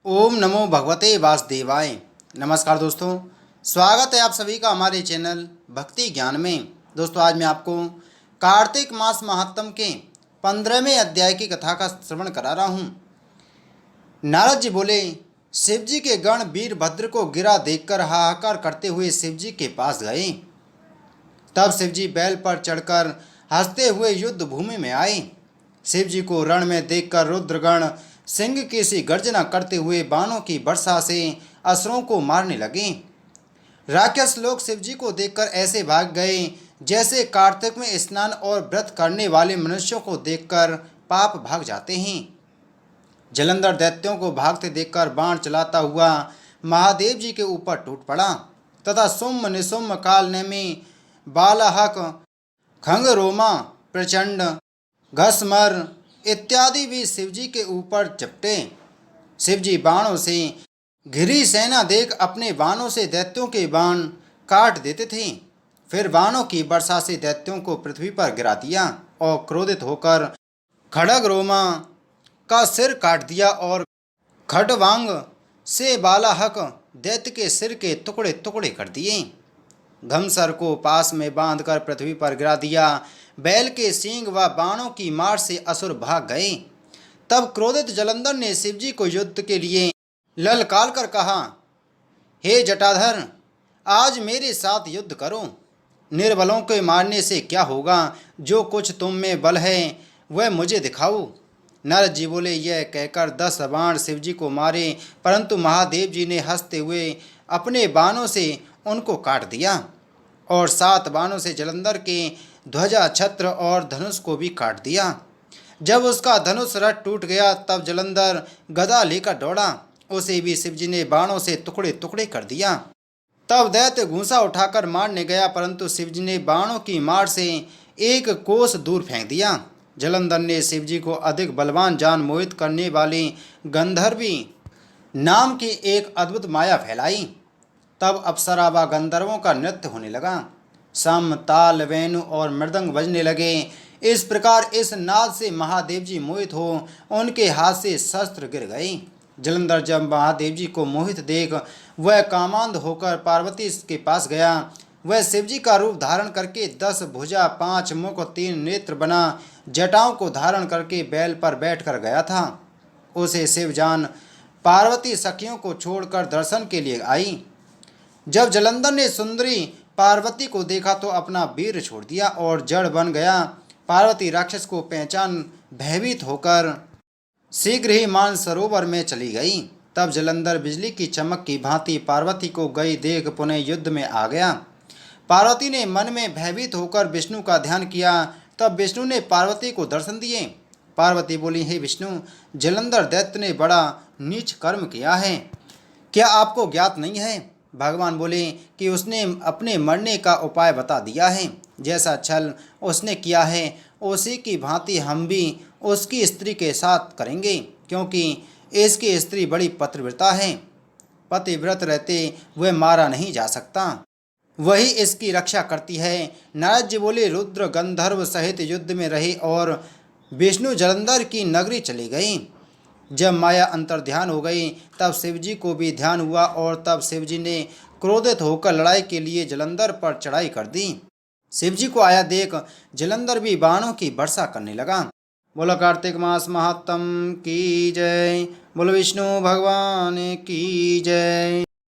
ओम नमो भगवते वासुदेवाय। नमस्कार दोस्तों, स्वागत है आप सभी का हमारे चैनल भक्ति ज्ञान में। दोस्तों, आज मैं आपको कार्तिक मास महात्म के 15वें अध्याय की कथा का श्रवण करा रहा हूँ। नारद जी बोले, शिवजी के गण वीरभद्र को गिरा देखकर हाहाकार करते हुए शिवजी के पास गए। तब शिवजी बैल पर चढ़कर हंसते हुए युद्ध भूमि में आए। शिवजी को रण में देखकर रुद्रगण सिंह की सी गर्जना करते हुए बाणों की वर्षा से असुरों को मारने लगे। राक्षस लोग शिवजी को देखकर ऐसे भाग गए जैसे कार्तिक में स्नान और व्रत करने वाले मनुष्यों को देखकर पाप भाग जाते हैं। जलंधर दैत्यों को भागते देखकर बाण चलाता हुआ महादेव जी के ऊपर टूट पड़ा तथा सुम्म निसुम्म काल नेमि बालाहक खंगरोमा प्रचंड घसमर इत्यादि भी शिवजी के ऊपर चपटे। शिवजी बाणों से घिरी सेना देख अपने बाणों से दैत्यों के बाण काट देते थे। फिर बाणों की वर्षा से दैत्यों को पृथ्वी पर गिरा दिया और क्रोधित होकर खड़गरोमा का सिर काट दिया और खडवांग से बालाहक दैत्य के सिर के टुकड़े टुकड़े कर दिए। घमसर को पास में बांधकर पृथ्वी पर गिरा दिया। बैल के सींग व बाणों की मार से असुर भाग गए। तब क्रोधित जलंधर ने शिवजी को युद्ध के लिए ललकार कर कहा, हे जटाधर, आज मेरे साथ युद्ध करो। निर्बलों के मारने से क्या होगा? जो कुछ तुम में बल है वह मुझे दिखाओ। नारद जी बोले, यह कहकर 10 बाण शिवजी को मारे, परंतु महादेव जी ने हंसते हुए अपने बाणों से उनको काट दिया और 7 बाणों से जलंधर के ध्वजा छत्र और धनुष को भी काट दिया। जब उसका धनुष रथ टूट गया तब जलंधर गदा लेकर दौड़ा। उसे भी शिवजी ने बाणों से टुकड़े टुकड़े कर दिया। तब दैत्य घूंसा उठाकर मारने गया, परंतु शिवजी ने बाणों की मार से 1 कोस दूर फेंक दिया। जलंधर ने शिवजी को अधिक बलवान जान मोहित करने वाली गंधर्वी नाम की एक अद्भुत माया फैलाई। तब अप्सरा व गंधर्वों का नृत्य होने लगा। सम ताल वेणु और मृदंग बजने लगे। इस प्रकार इस नाद से महादेव जी मोहित हो उनके हाथ से शस्त्र गिर गए। जलंधर जब महादेव जी को मोहित देख वह कामांध होकर पार्वती के पास गया। वह शिवजी का रूप धारण करके 10 भुजा 5 मुख 3 नेत्र बना जटाओं को धारण करके बैल पर बैठकर गया था। उसे शिवजान पार्वती सखियों को छोड़कर दर्शन के लिए आई। जब जलंधर ने सुंदरी पार्वती को देखा तो अपना वीर छोड़ दिया और जड़ बन गया। पार्वती राक्षस को पहचान भयभीत होकर शीघ्र ही मानसरोवर में चली गई। तब जलंधर बिजली की चमक की भांति पार्वती को गई देख पुनः युद्ध में आ गया। पार्वती ने मन में भयभीत होकर विष्णु का ध्यान किया। तब विष्णु ने पार्वती को दर्शन दिए। पार्वती बोली, हे विष्णु, जलंधर दैत्य ने बड़ा नीच कर्म किया है, क्या आपको ज्ञात नहीं है? भगवान बोले कि उसने अपने मरने का उपाय बता दिया है। जैसा छल उसने किया है उसी की भांति हम भी उसकी स्त्री के साथ करेंगे, क्योंकि इसकी स्त्री बड़ी पतिव्रता है। पतिव्रत रहते वह मारा नहीं जा सकता, वही इसकी रक्षा करती है। नारद जी बोले, रुद्र गंधर्व सहित युद्ध में रहे और विष्णु जलंधर की नगरी चली गई। जब माया अंतर ध्यान हो गई तब शिवजी को भी ध्यान हुआ और तब शिवजी ने क्रोधित होकर लड़ाई के लिए जलंधर पर चढ़ाई कर दी। शिवजी को आया देख जलंधर भी बाणों की वर्षा करने लगा। बोलो कार्तिक मास महात्म की जय। बोलो विष्णु भगवान की जय।